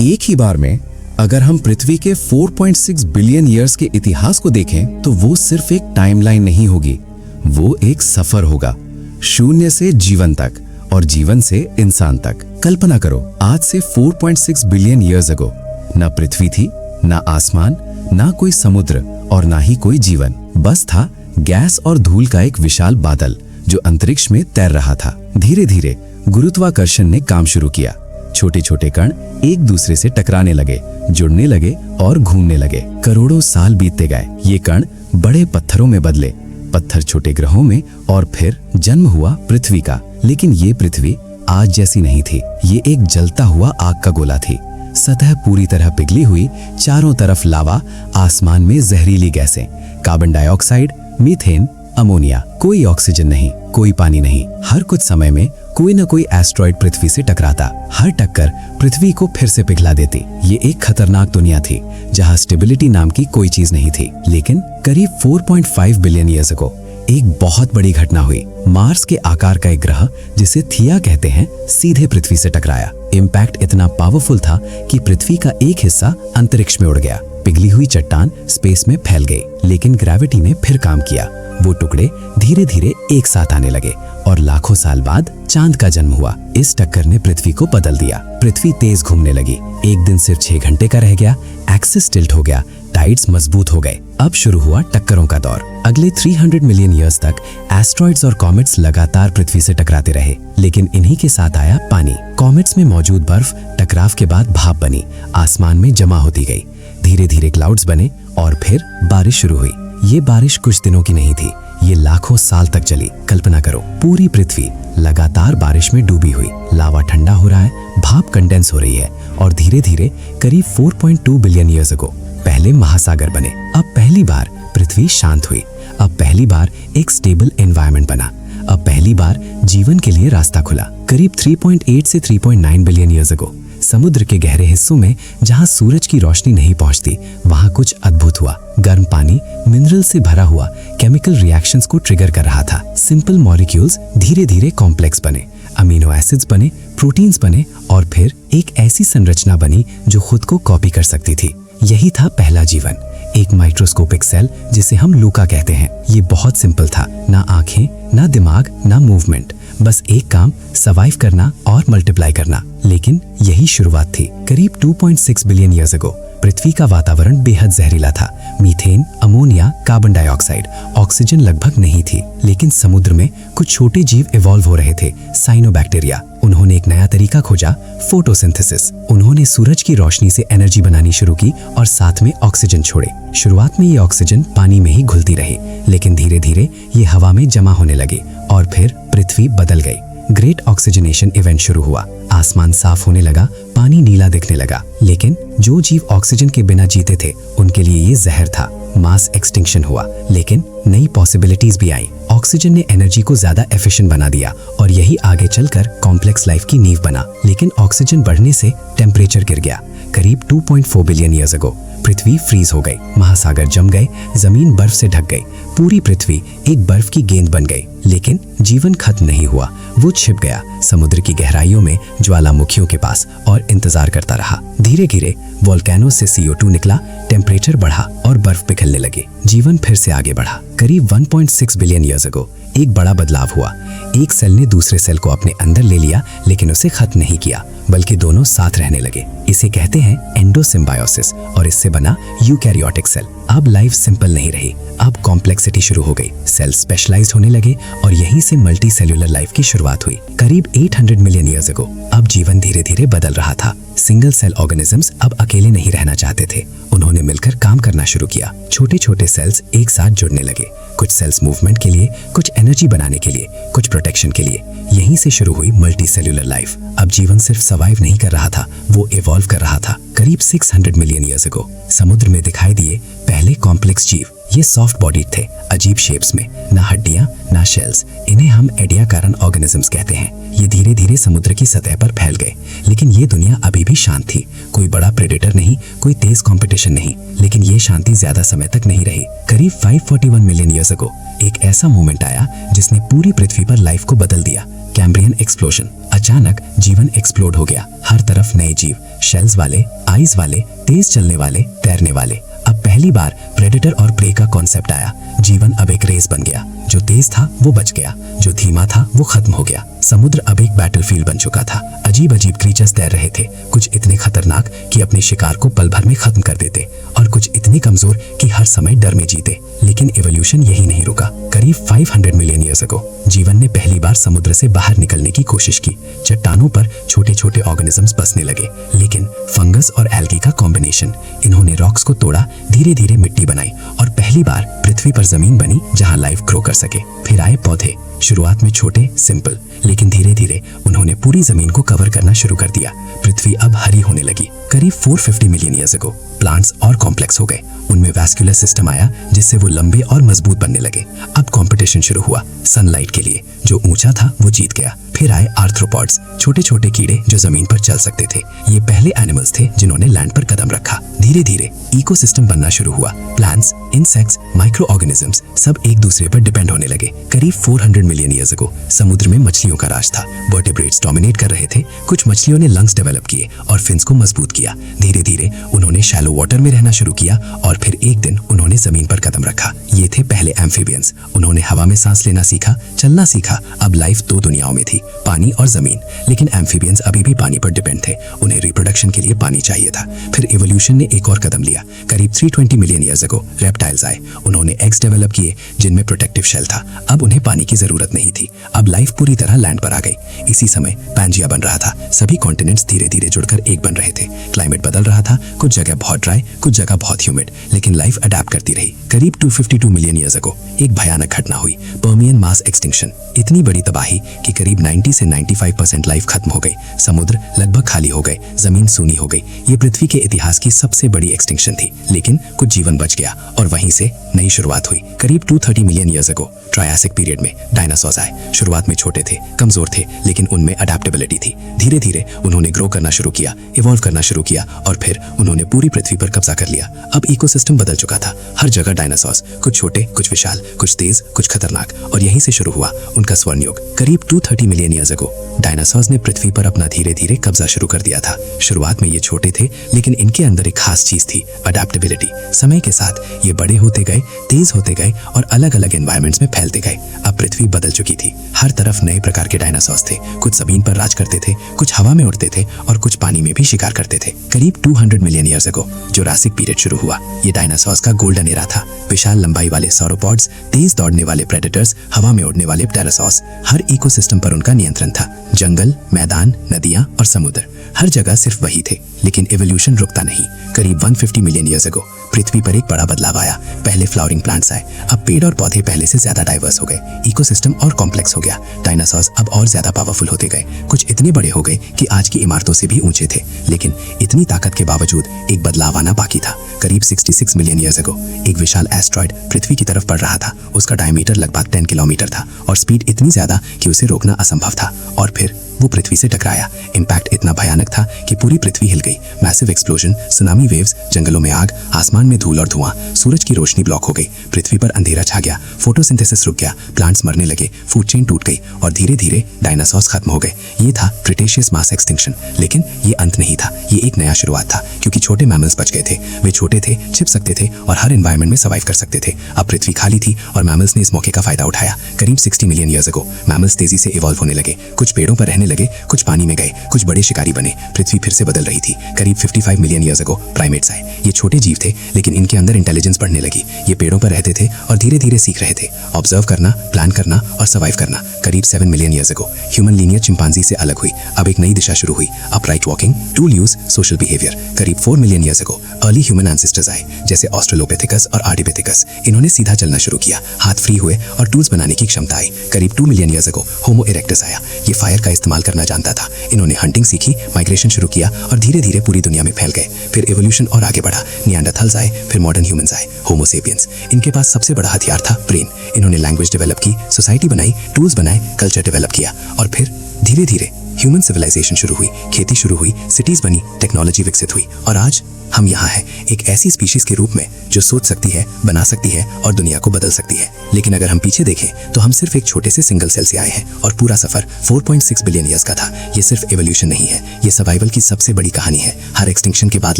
एक ही बार में अगर हम पृथ्वी के 4.6 बिलियन ईयर्स के इतिहास को देखें तो वो सिर्फ एक टाइमलाइन नहीं होगी, वो एक सफर होगा, शून्य से जीवन तक और जीवन से इंसान तक। कल्पना करो, आज से 4.6 बिलियन ईयर्स अगो ना पृथ्वी थी, ना आसमान, ना कोई समुद्र और ना ही कोई जीवन। बस था गैस और धूल का एक विशाल बादल जो अंतरिक्ष में तैर रहा था। धीरे धीरे गुरुत्वाकर्षण ने काम शुरू किया। छोटे छोटे कण एक दूसरे से टकराने लगे, जुड़ने लगे और घूमने लगे। करोड़ों साल बीतते गए। ये कण बड़े पत्थरों में बदले, पत्थर छोटे ग्रहों में, और फिर जन्म हुआ पृथ्वी का। लेकिन ये पृथ्वी आज जैसी नहीं थी। ये एक जलता हुआ आग का गोला थी। सतह पूरी तरह पिघली हुई, चारों तरफ लावा, आसमान में जहरीली गैसें, कार्बन डाइऑक्साइड, मीथेन, अमोनिया। कोई ऑक्सीजन नहीं, कोई पानी नहीं। हर कुछ समय में कोई न कोई एस्ट्रॉइड पृथ्वी से टकराता। हर टक्कर पृथ्वी को फिर से पिघला देती। ये एक खतरनाक दुनिया थी जहां स्टेबिलिटी नाम की कोई चीज नहीं थी। लेकिन करीब 4.5 बिलियन ईयर्स अगो एक बहुत बड़ी घटना हुई। मार्स के आकार का एक ग्रह, जिसे थिया कहते हैं, सीधे पृथ्वी से टकराया। इम्पैक्ट इतना पावरफुल था कि पृथ्वी का एक हिस्सा अंतरिक्ष में उड़ गया। पिघली हुई चट्टान स्पेस में फैल गई। लेकिन ग्रेविटी ने फिर काम किया। वो टुकड़े धीरे धीरे एक साथ आने लगे और लाखों साल बाद चांद का जन्म हुआ। इस टक्कर ने पृथ्वी को बदल दिया। पृथ्वी तेज घूमने लगी। एक दिन सिर्फ 6 घंटे का रह गया। एक्सिस टिल्ट हो गया, टाइड्स मजबूत हो गए। अब शुरू हुआ टक्करों का दौर। अगले 300 मिलियन ईयर्स तक एस्ट्रॉइड्स और कॉमेट्स लगातार पृथ्वी से टकराते रहे। लेकिन इन्हीं के साथ आया पानी। कॉमेट्स में मौजूद बर्फ टकराव के बाद भाप बनी, आसमान में जमा होती गई। धीरे धीरे क्लाउड्स बने और फिर बारिश शुरू हुई। ये बारिश कुछ दिनों की नहीं थी, ये लाखों साल तक चली। कल्पना करो, पूरी पृथ्वी लगातार बारिश में डूबी हुई। लावा ठंडा हो रहा है, भाप कंडेंस हो रही है और धीरे धीरे करीब 4.2 बिलियन ईयर्स अगो पहले महासागर बने। अब पहली बार पृथ्वी शांत हुई। अब पहली बार एक स्टेबल एनवायरनमेंट बना। अब पहली बार जीवन के लिए रास्ता खुला। करीब 3.8 से 3.9 बिलियन ईयर्स अगो समुद्र के गहरे हिस्सों में, जहां सूरज की रोशनी नहीं पहुंचती, वहां कुछ अद्भुत हुआ। गर्म पानी मिनरल से भरा हुआ केमिकल रिएक्शंस को ट्रिगर कर रहा था। सिंपल मॉलिक्यूल्स धीरे धीरे कॉम्प्लेक्स बने, अमीनो एसिड्स बने, प्रोटीन्स बने और फिर एक ऐसी संरचना बनी जो खुद को कॉपी कर सकती थी। यही था पहला जीवन, एक माइक्रोस्कोपिक सेल जिसे हम लूका कहते हैं। ये बहुत सिंपल था, ना आंखें, ना दिमाग, ना मूवमेंट, बस एक काम, सर्वाइव करना और मल्टीप्लाई करना। लेकिन यही शुरुआत थी। करीब 2.6 बिलियन ईयर्स अगो पृथ्वी का वातावरण बेहद जहरीला था। Methane, ammonia, carbon dioxide, oxygen लगभग नहीं थी। लेकिन समुद्र में कुछ छोटे जीव इवॉल्व हो रहे थे, साइनोबैक्टीरिया। उन्होंने एक नया तरीका खोजा, फोटोसिंथेसिस। उन्होंने सूरज की रोशनी से एनर्जी बनानी शुरू की और साथ में ऑक्सीजन छोड़े। शुरुआत में ये ऑक्सीजन पानी में ही घुलती रही, लेकिन धीरे धीरे ये हवा में जमा होने लगी और फिर पृथ्वी बदल गई। ग्रेट ऑक्सीजनेशन इवेंट शुरू हुआ। आसमान साफ होने लगा, पानी नीला दिखने लगा। लेकिन जो जीव ऑक्सीजन के बिना जीते थे, उनके लिए ये जहर था। मास एक्सटिंक्शन हुआ, लेकिन नई पॉसिबिलिटीज भी आई। ऑक्सीजन ने एनर्जी को ज्यादा एफिशिएंट बना दिया और यही आगे चलकर कॉम्प्लेक्स लाइफ की नींव बना। लेकिन ऑक्सीजन बढ़ने से टेम्परेचर गिर गया। करीब 2.4 बिलियन ईयर्स अगो पृथ्वी फ्रीज हो गई, महासागर जम गए, जमीन बर्फ से ढक गई। पूरी पृथ्वी एक बर्फ की गेंद बन गई। लेकिन जीवन खत्म नहीं हुआ, वो छिप गया समुद्र की गहराइयों में, ज्वालामुखियों के पास, और इंतजार करता रहा। धीरे धीरे वोल्केनो से CO2 निकला, टेम्परेचर बढ़ा और बर्फ पिघलने लगी। जीवन फिर से आगे बढ़ा। करीब 1.6 बिलियन ईयर्स अगो एक बड़ा बदलाव हुआ। एक सेल ने दूसरे सेल को अपने अंदर ले लिया, लेकिन उसे खत्म नहीं किया, बल्कि दोनों साथ रहने लगे। इसे कहते हैं एंडोसिम्बायोसिस और इससे बना यूकैरियोटिक सेल। अब लाइफ सिंपल नहीं रही, अब कॉम्प्लेक्सिटी शुरू हो गई। सेल स्पेशलाइज्ड होने लगे और यहीं से मल्टी सेल्यूलर लाइफ की शुरुआत हुई। करीब 800 मिलियन ईयर्स अगो अब जीवन धीरे धीरे बदल रहा था। सिंगल सेल ऑर्गेनिजम्स अब अकेले नहीं रहना चाहते थे, उन्होंने मिलकर काम करना शुरू किया। छोटे छोटे सेल्स एक साथ जुड़ने लगे, कुछ सेल्स मूवमेंट के लिए, कुछ एनर्जी बनाने के लिए, कुछ प्रोटेक्शन के लिए। यहीं से शुरू हुई मल्टी सेल्यूलर लाइफ। अब जीवन सिर्फ सर्वाइव नहीं कर रहा था, वो इवॉल्व कर रहा था। करीब 600 मिलियन ईयर्स अगो समुद्र में दिखाई दिए पहले कॉम्प्लेक्स जीव। ये सॉफ्ट बॉडीड थे, अजीब शेप्स में, ना हड्डियां ना शेल्स। इन्हें हम एडियाकार्न ऑर्गेनिजम्स कहते हैं। ये धीरे धीरे समुद्र की सतह पर फैल गए। लेकिन ये दुनिया अभी भी शांत थी। कोई बड़ा प्रेडेटर नहीं, कोई तेज कंपटीशन नहीं। लेकिन ये शांति ज्यादा समय तक नहीं रही। करीब 541 मिलियन ईयर्स अगो एक ऐसा मोमेंट आया जिसने पूरी पृथ्वी पर लाइफ को बदल दिया। Cambrian explosion. अचानक जीवन एक्सप्लोड हो गया। हर तरफ नए जीव, शेल्स वाले, आइज वाले, तेज चलने वाले, तैरने वाले। अब पहली बार प्रेडेटर और प्रे का कॉन्सेप्ट आया। जीवन अब एक रेस बन गया। जो तेज था वो बच गया, जो धीमा था वो खत्म हो गया। समुद्र अब एक बैटलफील्ड बन चुका था। अजीब अजीब क्रीचर्स तैर रहे थे, कुछ इतने खतरनाक कि अपने शिकार को पल भर में खत्म कर देते, और कुछ इतने कमजोर कि हर समय डर में जीते। लेकिन एवोल्यूशन यही नहीं रुका। करीब 500 मिलियन ईयर्स अगो जीवन ने पहली बार समुद्र से बाहर निकलने की कोशिश की। चट्टानों पर छोटे छोटे ऑर्गेनिजम्स बसने लगे, लेकिन फंगस और एल्गी का कॉम्बिनेशन। इन्होंने रॉक्स को तोड़ा, धीरे धीरे मिट्टी बनाई, और पहली बार पृथ्वी पर जमीन बनी जहां लाइफ ग्रो कर सके। फिर आए पौधे। शुरुआत में छोटे, सिंपल, लेकिन धीरे धीरे उन्होंने पूरी जमीन को कवर करना शुरू कर दिया। पृथ्वी अब हरी होने लगी। करीब 450 मिलियन ईयर्स अगो प्लांट्स और कॉम्प्लेक्स हो गए। उनमें वैस्कुलर सिस्टम आया जिससे वो लंबे और मजबूत बनने लगे। अब कंपटीशन शुरू हुआ सनलाइट के लिए। जो ऊंचा था वो जीत गया। फिर आए आर्थ्रोपॉड्स, छोटे छोटे कीड़े जो जमीन पर चल सकते थे। ये पहले एनिमल्स थे जिन्होंने लैंड पर कदम रखा। धीरे धीरे इकोसिस्टम बनना शुरू हुआ। प्लांट्स, इंसेक्ट्स, माइक्रो ऑर्गेनिजम्स सब एक दूसरे पर डिपेंड होने लगे। करीब 400 मिलियन ईयर्स अगो समुद्र में मछलियों का राज था। वर्टेब्रेट्स डोमिनेट कर रहे थे। कुछ मछलियों ने लंग्स डेवलप किए और फिन्स को मजबूत किया। धीरे धीरे उन्होंने शैलो वाटर में रहना शुरू किया, और फिर एक दिन उन्होंने जमीन पर कदम रखा। ये थे पहले एम्फीबियंस। उन्होंने हवा में सांस लेना सीखा, चलना सीखा। अब लाइफ 2 दुनियाओं में थी, पानी और जमीन। लेकिन एम्फीबियंस अभी भी पानी पर डिपेंड थे। उन्हें रिप्रोडक्शन के लिए पानी चाहिए था। फिर इवोल्यूशन ने एक और कदम लिया। करीब 320 मिलियन ईयर्स अगो रेप्टाइल्स आए। उन्होंने एग्स डेवलप किए जिनमें प्रोटेक्टिव शेल था। अब उन्हें पानी की जरूरत नहीं थी। अब लाइफ पूरी तरह लैंड पर आ गई। इसी समय पैंजिया बन रहा था। सभी कॉन्टिनेंट्स धीरे धीरे जुड़कर एक बन रहे थे। क्लाइमेट बदल रहा था, कुछ जगह बहुत ड्राई, कुछ जगह बहुत ह्यूमिड, लेकिन लाइफ अडेप्ट करती रही। करीब 252 मिलियन ईयर्स अगो एक भयानक घटना हुई, पर्मियन मास एक्सटिंक्शन। इतनी बड़ी तबाही कि करीब 90 से 95% लाइफ खत्म हो गई। समुद्र लगभग खाली हो गए, जमीन सूनी हो गई। ये पृथ्वी के इतिहास की सबसे बड़ी एक्सटिंक्शन थी, लेकिन कुछ जीवन बच गया और वहीं से नई शुरुआत हुई। करीब 230 million years ago Triassic period में डायनासोर्स आए। शुरुआत में छोटे थे, कमजोर थे, लेकिन उनमें अडेप्टेबिलिटी थी। धीरे धीरे उन्होंने ग्रो करना शुरू किया, इवॉल्व करना शुरू किया, और फिर उन्होंने पूरी पृथ्वी पर कब्जा कर लिया। अब इकोसिस्टम बदल चुका था। हर जगह डायनासोर्स, कुछ छोटे, कुछ विशाल, कुछ तेज, कुछ खतरनाक, और यहीं से शुरू हुआ उनका स्वर्ण युग। करीब 230 मिलियन ईयर्स अगो डायनासोर्स ने पृथ्वी पर अपना धीरे धीरे कब्जा शुरू कर दिया था। शुरुआत में ये छोटे थे, लेकिन इनके अंदर एक खास चीज थी, अडेप्टेबिलिटी। समय के साथ ये बड़े होते गए, तेज होते गए, और अलग अलग एनवायरमेंट्स में फैलते गए। अब पृथ्वी बदल चुकी थी। हर तरफ नए प्रकार के डायनासोर्स थे। कुछ जमीन पर राज करते थे, कुछ हवा में उड़ते थे, और कुछ पानी में भी शिकार करते थे। करीब 200 million years ago Jurassic period शुरू हुआ। ये डायनासोर्स का गोल्डन एरा था। विशाल लंबाई वाले सौरोपॉड्स, तेज दौड़ने वाले प्रेडेटर्स, हवा में उड़ने वाले प्टेरोसॉर्स। हर इकोसिस्टम पर उनका नियंत्रण था। जंगल, मैदान, नदियां और समुद्र, हर जगह सिर्फ वही थे। लेकिन एवोल्यूशन रुकता नहीं। करीब 150 मिलियन ईयर्स अगो पृथ्वी पर एक बड़ा बदलाव आया। पहले फ्लावरिंग प्लांट्स आए। अब पेड़ और पौधे पहले से ज्यादा डाइवर्स हो गए। इकोसिस्टम और कॉम्प्लेक्स हो गया। डायनासोर्स अब और ज्यादा पावरफुल होते गए। कुछ इतने बड़े हो गए कि आज की इमारतों से भी ऊंचे थे। लेकिन इतनी ताकत के बावजूद एक बदलाव आना बाकी था। करीब 66 मिलियन ईयर्स अगो एक विशाल एस्ट्रॉयड पृथ्वी की तरफ बढ़ रहा था। उसका डायमीटर लगभग 10 किलोमीटर था और स्पीड इतनी ज्यादा कि उसे रोकना असंभव था। और फिर वो पृथ्वी से टकराया। इम्पैक्ट इतना भयानक था कि पूरी पृथ्वी हिल गई। मैसिव एक्सप्लोजन, सुनामी वेव्स, जंगलों में आग, आसमान में धूल और धुआं, सूरज की रोशनी ब्लॉक हो गई। पृथ्वी पर अंधेरा छा गया। फोटोसिंथेसिस रुक गया। प्लांट्स मरने लगे। फूड चेन टूट गई और धीरे धीरे डायनासोर्स खत्म हो गए। ये था क्रिटेशियस मास एक्सटिंक्शन। लेकिन ये अंत नहीं था, ये एक नया शुरुआत था, क्योंकि छोटे मैमल्स बच गए थे। वे छोटे थे, छिप सकते थे और हर एनवायरनमेंट में सर्वाइव कर सकते थे। अब पृथ्वी खाली थी और मैमल्स ने इस मौके का फायदा उठाया। करीब 60 मिलियन ईयर्स अगो मैमल्स तेजी से इवॉल्व होने लगे। कुछ पेड़ों पर रहने लगे, कुछ पानी में गए, कुछ बड़े शिकारी बने। पृथ्वी फिर से बदल रही थी। करीब 55 मिलियन ईयर्स अगो प्राइमेट्स आए। ये छोटे जीव थे, लेकिन इनके अंदर इंटेलिजेंस बढ़ने लगी। ये पेड़ों पर रहते थे और धीरे धीरे सीख रहे थे, ऑब्जर्व करना, प्लान करना और सर्वाइव करना। करीब 7 million years ago human linear chimpanzee से अलग हुई। अब एक नई दिशा शुरू हुई, upright walking, tool use, social behaviour. करीब 4 million years ago early human ancestors आए, जैसे ऑस्ट्रेलोपिथेकस और आर्डिपिथेकस। इन्होंने सीधा चलना शुरू किया, हाथ फ्री हुए और टूल्स बनाने की क्षमता आई। करीब 2 मिलियन ईयर्स अगो होमो इरेक्टस आया। ये फायर का इस्तेमाल करना जानता था। इन्होंने हंटिंग सीखी, माइग्रेशन शुरू किया और धीरे धीरे पूरी दुनिया में फैल गए। फिर एवोल्यूशन और आगे बढ़ा। नियांडरथल्स आए, फिर मॉडर्न ह्यूमंस आए, होमो सेपियंस। इनके पास सबसे बड़ा हथियार था ब्रेन। इन्होंने लैंग्वेज डेवलप की, सोसाइटी बनाई, टूल्स बनाए, कल्चर डेवलप किया और फिर धीरे धीरे ह्यूमन सिविलाइजेशन शुरू हुई, खेती शुरू हुई, सिटीज बनी, टेक्नोलॉजी विकसित हुई और आज हम यहाँ हैं एक ऐसी स्पीशीज के रूप में जो सोच सकती है, बना सकती है और दुनिया को बदल सकती है। लेकिन अगर हम पीछे देखें तो हम सिर्फ एक छोटे से सिंगल सेल से आए हैं और पूरा सफर 4.6 बिलियन ईयर्स का था। ये सिर्फ एवोल्यूशन नहीं है, ये सर्वाइवल की सबसे बड़ी कहानी है। हर एक्सटिंक्शन के बाद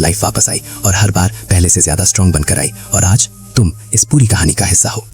लाइफ वापस आई और हर बार पहले से ज्यादा स्ट्रॉन्ग बनकर आई और आज तुम इस पूरी कहानी का हिस्सा हो।